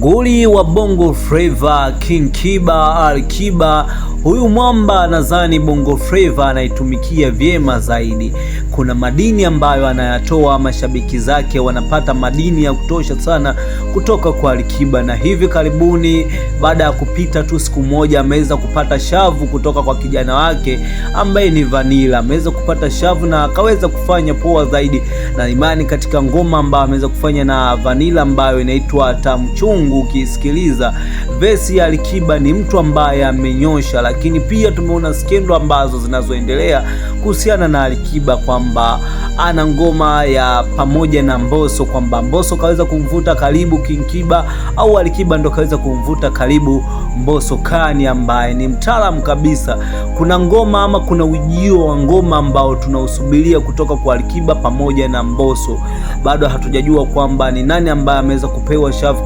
Nguli wa Bongo Flava King Kiba Alikiba, huyu mwamba nadhani Bongo Flava anaitumikia vyema zaidi. Kuna madini ambayo anayatoa, mashabiki zake wanapata madini ya kutosha sana kutoka kwa Alikiba, na hivi karibuni baada ya kupita tu siku moja ameweza kupata shavu kutoka kwa kijana wake ambaye ni Vanilla. Ameweza kupata shavu na akaweza kufanya poa zaidi, na imani katika ngoma ambayo ameweza kufanya na Vanilla ambayo inaitwa Tamu Chungu. Ukisikiliza vesi ya Alikiba ni mtu ambaye amenyosha, lakini pia tumeona skendo ambazo zinazoendelea kuhusiana na Alikiba kwamba ana ngoma ya pamoja na Mbosso, kwamba Mbosso kaweza kumvuta karibu King Kiba au Alikiba ndo kaweza kumvuta karibu Mbosso Kani ambaye ni mtaalamu kabisa. Kuna ngoma ama kuna ujio wa ngoma ambao tunausubiria kutoka kwa Alikiba pamoja na Mbosso. Bado hatujajua kwamba ni nani ambaye ameweza kupewa shavu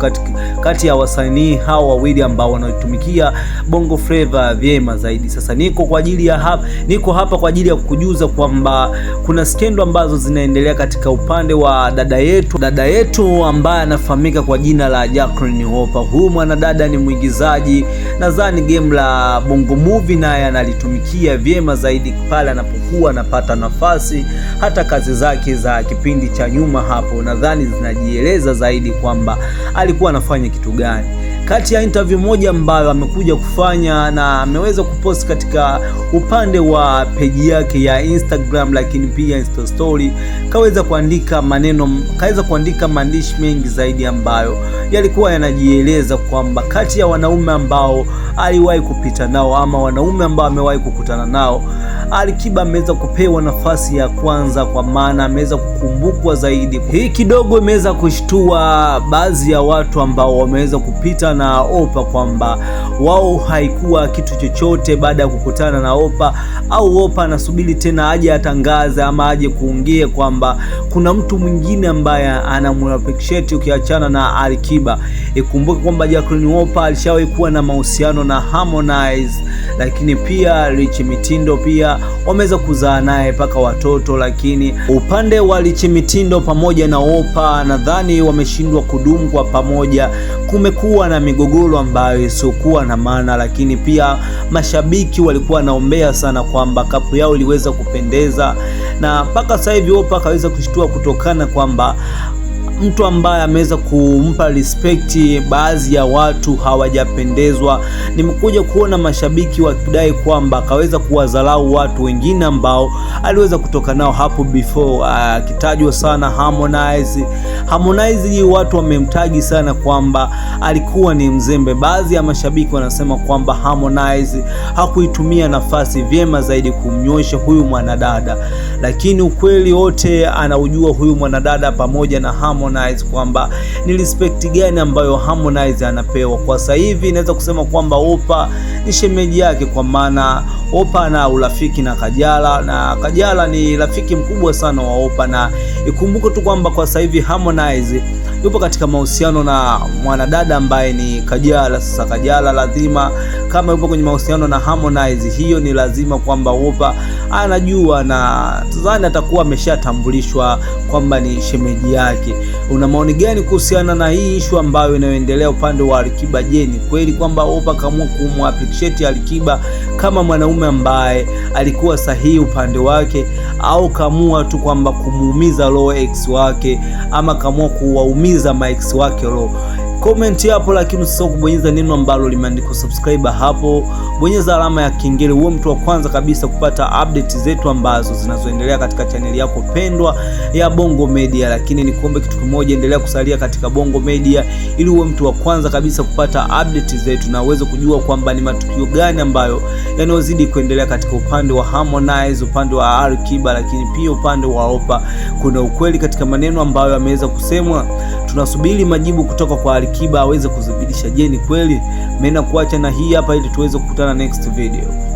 kati ya wasanii hao wawili ambao wanaitumikia Bongo Flava vyema zaidi. Sasa niko hapa kwa ajili ya kukujuza kwamba kuna skendo ambazo zinaendelea katika upande wa dada yetu ambaye anafahamika kwa jina la Jacqueline Wolper. Huyu mwanadada ni mwigizaji, nadhani game la Bongo Movie naye analitumikia vyema zaidi pale anapokuwa anapata nafasi. Hata kazi zake za kipindi cha nyuma hapo nadhani zinajieleza zaidi kwamba alikuwa anafanya kitu gani. Kati ya interview moja ambayo amekuja kufanya na ameweza kupost katika upande wa page yake ya Instagram, lakini pia Insta story, kaweza kuandika maandishi mengi zaidi ambayo yalikuwa yanajieleza kwamba kati ya wanaume ambao aliwahi kupita nao ama wanaume ambao amewahi kukutana nao, Alikiba ameweza kupewa nafasi ya kwanza, kwa maana ameweza kukumbukwa zaidi. Hii kidogo imeweza kushtua baadhi ya watu ambao wameweza kupita na Opa kwamba wao haikuwa kitu chochote baada ya kukutana na Opa, au Opa anasubiri tena aje atangaze ama aje kuongea kwamba kuna mtu mwingine ambaye anamappreciate ukiachana na Alikiba. Ikumbuke kwamba Jacqueline Wolper alishawahi kuwa na mahusiano na Harmonize, lakini pia Rich Mitindo pia wameweza kuzaa naye mpaka watoto, lakini upande wa Rich Mitindo pamoja na Wolper nadhani wameshindwa kudumu kwa pamoja. Kumekuwa na migogoro ambayo isiokuwa na maana, lakini pia mashabiki walikuwa wanaombea sana kwamba kapu yao iliweza kupendeza, na mpaka sasa hivi Wolper akaweza kushtua kutokana kwamba mtu ambaye ameweza kumpa respect baadhi ya watu hawajapendezwa. Nimekuja kuona mashabiki wakidai kwamba akaweza kuwadharau watu wengine ambao aliweza kutoka nao hapo before, akitajwa sana Harmonize watu wamemtagi sana kwamba alikuwa ni mzembe. Baadhi ya mashabiki wanasema kwamba Harmonize hakuitumia nafasi vyema zaidi kumnyosha huyu mwanadada, lakini ukweli wote anaujua huyu mwanadada pamoja na Harmonize kwamba ni respect gani ambayo Harmonize anapewa. Kwa sasa hivi inaweza kusema kwamba Wolper ni shemeji yake, kwa maana Wolper ana urafiki na Kajala, na Kajala ni rafiki mkubwa sana wa Wolper. Na ikumbuke tu kwamba kwa sasa hivi Harmonize yupo katika mahusiano na mwanadada ambaye ni Kajala. Sasa Kajala lazima, kama yupo kwenye mahusiano na Harmonize, hiyo ni lazima kwamba Wolper anajua, na tazani atakuwa ameshatambulishwa kwamba ni shemeji yake. Una maoni gani kuhusiana na hii issue ambayo inayoendelea upande wa Alikiba? Je, ni kweli kwamba Wolper kaamua kumappreciate Alikiba kama mwanaume ambaye alikuwa sahihi upande wake, au kaamua tu kwamba kumuumiza roho ex wake, ama kaamua kuwaumiza ma ex wake roho? Comment hapo, lakini usisahau kubonyeza neno ambalo limeandikwa subscribe hapo. Bonyeza alama ya kengele uwe mtu wa kwanza kabisa kupata update zetu ambazo zinazoendelea katika chaneli yako pendwa ya Bongo Media. Lakini nikuombe kitu kimoja, endelea kusalia katika Bongo Media ili uwe mtu wa kwanza kabisa kupata update zetu na uweze kujua kwamba ni matukio gani ambayo yanayozidi kuendelea katika upande wa Harmonize, upande wa Alikiba, lakini pia upande wa Wolper. Kuna ukweli katika maneno ambayo yameweza kusemwa. Tunasubiri majibu kutoka kwa Alikiba aweze kudhibitisha, je, ni kweli? Mimi nakuacha na hii hapa ili tuweze kukutana next video.